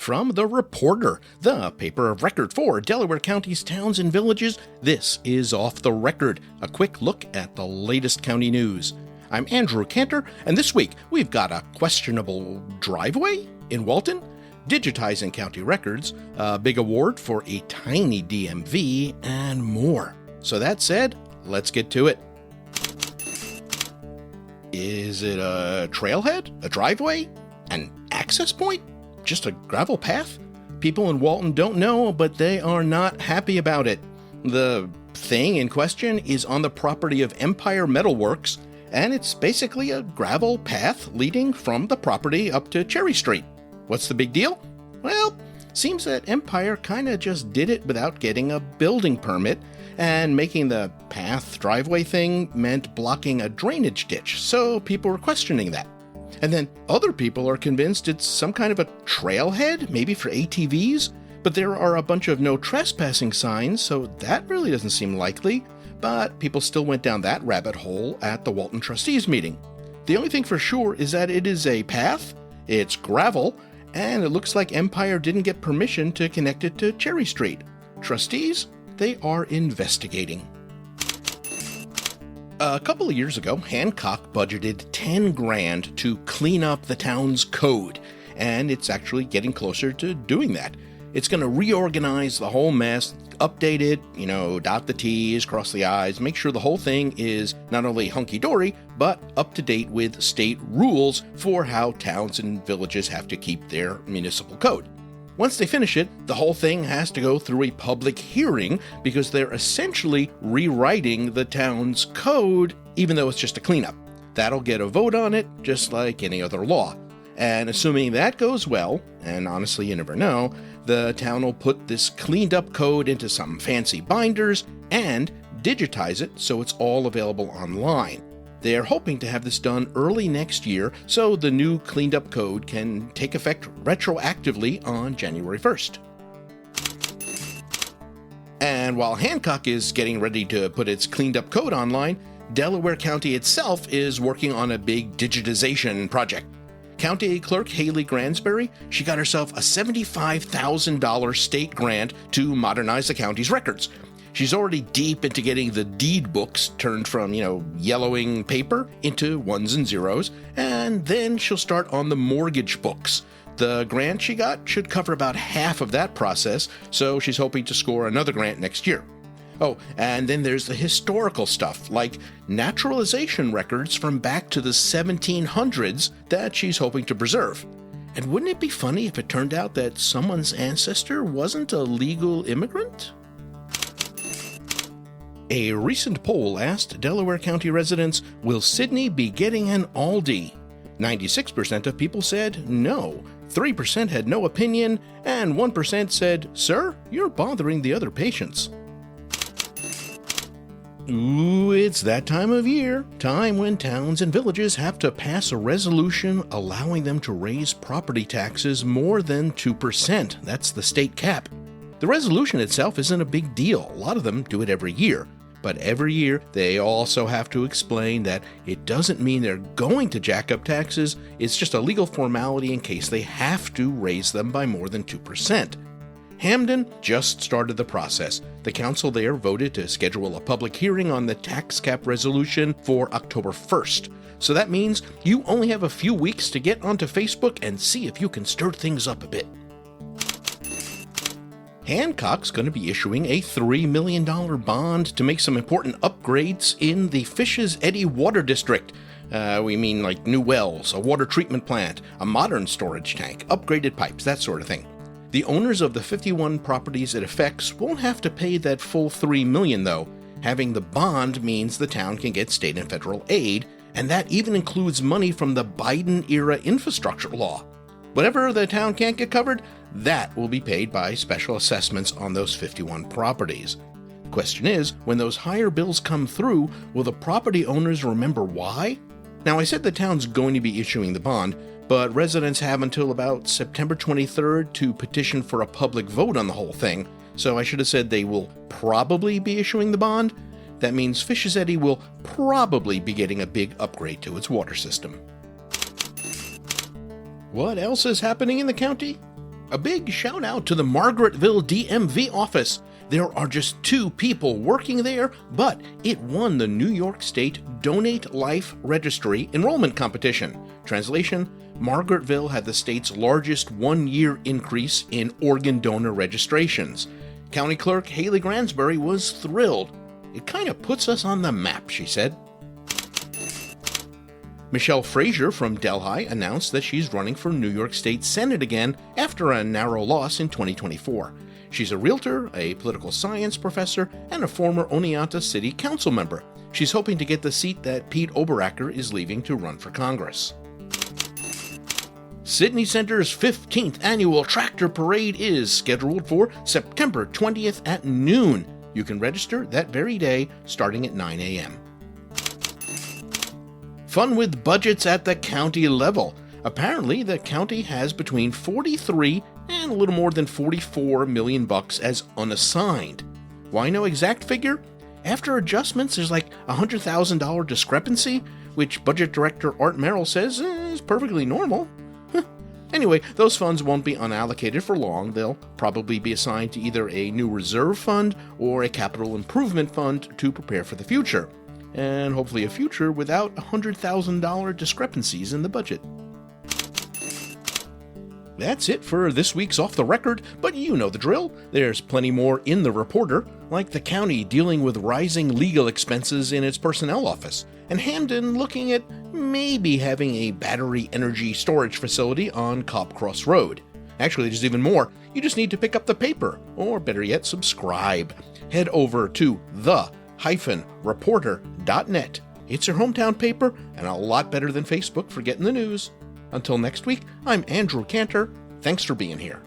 from The Reporter, the paper of record for Delaware County's towns and villages. This is Off the Record, a quick look at the latest county news. I'm Andrew Kantor, and this week we've got a questionable driveway in Walton, digitizing county records, a big award for a tiny DMV, and more. So that said, let's get to it. Is it a trailhead? A driveway? An access point? Just a gravel path? People in Walton don't know, but they are not happy about it. The thing in question is on the property of Empire Metalworks, and it's basically a gravel path leading from the property up to Cherry Street. What's the big deal? Well, seems that Empire kinda just did it without getting a building permit, and making the path driveway thing meant blocking a drainage ditch, so people were questioning that. And then other people are convinced it's some kind of a trailhead, maybe for ATVs, but there are a bunch of no trespassing signs, so that really doesn't seem likely. But people still went down that rabbit hole at the Walton trustees meeting. The only thing for sure is that it is a path, it's gravel, and it looks like Empire didn't get permission to connect it to Cherry Street. Trustees, they are investigating. A couple of years ago, Hancock budgeted $10,000 to clean up the town's code, and it's actually getting closer to doing that. It's going to reorganize the whole mess, update it, dot the T's, cross the I's, make sure the whole thing is not only hunky-dory, but up to date with state rules for how towns and villages have to keep their municipal code. Once they finish it, the whole thing has to go through a public hearing because they're essentially rewriting the town's code, even though it's just a cleanup. That'll get a vote on it, just like any other law. And assuming that goes well, and honestly you never know, the town will put this cleaned up code into some fancy binders and digitize it so it's all available online. They're hoping to have this done early next year so the new cleaned up code can take effect retroactively on January 1st. And while Hancock is getting ready to put its cleaned up code online, Delaware County itself is working on a big digitization project. County Clerk Haley Gransberry, she got herself a $75,000 state grant to modernize the county's records. She's already deep into getting the deed books turned from, yellowing paper into ones and zeros, and then she'll start on the mortgage books. The grant she got should cover about half of that process, so she's hoping to score another grant next year. Oh, and then there's the historical stuff, like naturalization records from back to the 1700s that she's hoping to preserve. And wouldn't it be funny if it turned out that someone's ancestor wasn't a legal immigrant? A recent poll asked Delaware County residents, will Sidney be getting an Aldi? 96% of people said no, 3% had no opinion, and 1% said, sir, you're bothering the other patients. Ooh, it's that time of year, time when towns and villages have to pass a resolution allowing them to raise property taxes more than 2%. That's the state cap. The resolution itself isn't a big deal. A lot of them do it every year. But every year, they also have to explain that it doesn't mean they're going to jack up taxes, it's just a legal formality in case they have to raise them by more than 2%. Hamden just started the process. The council there voted to schedule a public hearing on the tax cap resolution for October 1st. So that means you only have a few weeks to get onto Facebook and see if you can stir things up a bit. Hancock's going to be issuing a $3 million bond to make some important upgrades in the Fish's Eddy Water District. We mean like new wells, a water treatment plant, a modern storage tank, upgraded pipes, that sort of thing. The owners of the 51 properties it affects won't have to pay that full $3 million though. Having the bond means the town can get state and federal aid, and that even includes money from the Biden-era infrastructure law. Whatever the town can't get covered, that will be paid by special assessments on those 51 properties. The question is, when those higher bills come through, will the property owners remember why? Now, I said the town's going to be issuing the bond, but residents have until about September 23rd to petition for a public vote on the whole thing, so I should have said they will probably be issuing the bond. That means Fish's Eddy will probably be getting a big upgrade to its water system. What else is happening in the county? A big shout out to the Margaretville DMV office. There are just 2 people working there, but it won the New York State Donate Life Registry enrollment competition. Translation: Margaretville had the state's largest one-year increase in organ donor registrations. County Clerk Haley Gransbury was thrilled. "It kind of puts us on the map," she said. Michelle Frazier from Delhi announced that she's running for New York State Senate again after a narrow loss in 2024. She's a realtor, a political science professor, and a former Oneonta City Council member. She's hoping to get the seat that Pete Oberacker is leaving to run for Congress. Sidney Center's 15th annual Tractor Parade is scheduled for September 20th at noon. You can register that very day, starting at 9 a.m. Fun with budgets at the county level. Apparently, the county has between 43 and a little more than $44 million as unassigned. Why no exact figure? After adjustments, there's like a $100,000 discrepancy, which Budget Director Art Merrill says is perfectly normal. Anyway, those funds won't be unallocated for long. They'll probably be assigned to either a new reserve fund or a capital improvement fund to prepare for the future. And hopefully a future without $100,000 discrepancies in the budget. That's it for this week's Off the Record, but you know the drill. There's plenty more in the Reporter, like the county dealing with rising legal expenses in its personnel office, and Hamden looking at maybe having a battery energy storage facility on Cobb Cross Road. Actually, there's even more. You just need to pick up the paper, or better yet, subscribe. Head over to the-reporter.net. It's your hometown paper, and a lot better than Facebook for getting the news. Until next week, I'm Andrew Kantor. Thanks for being here.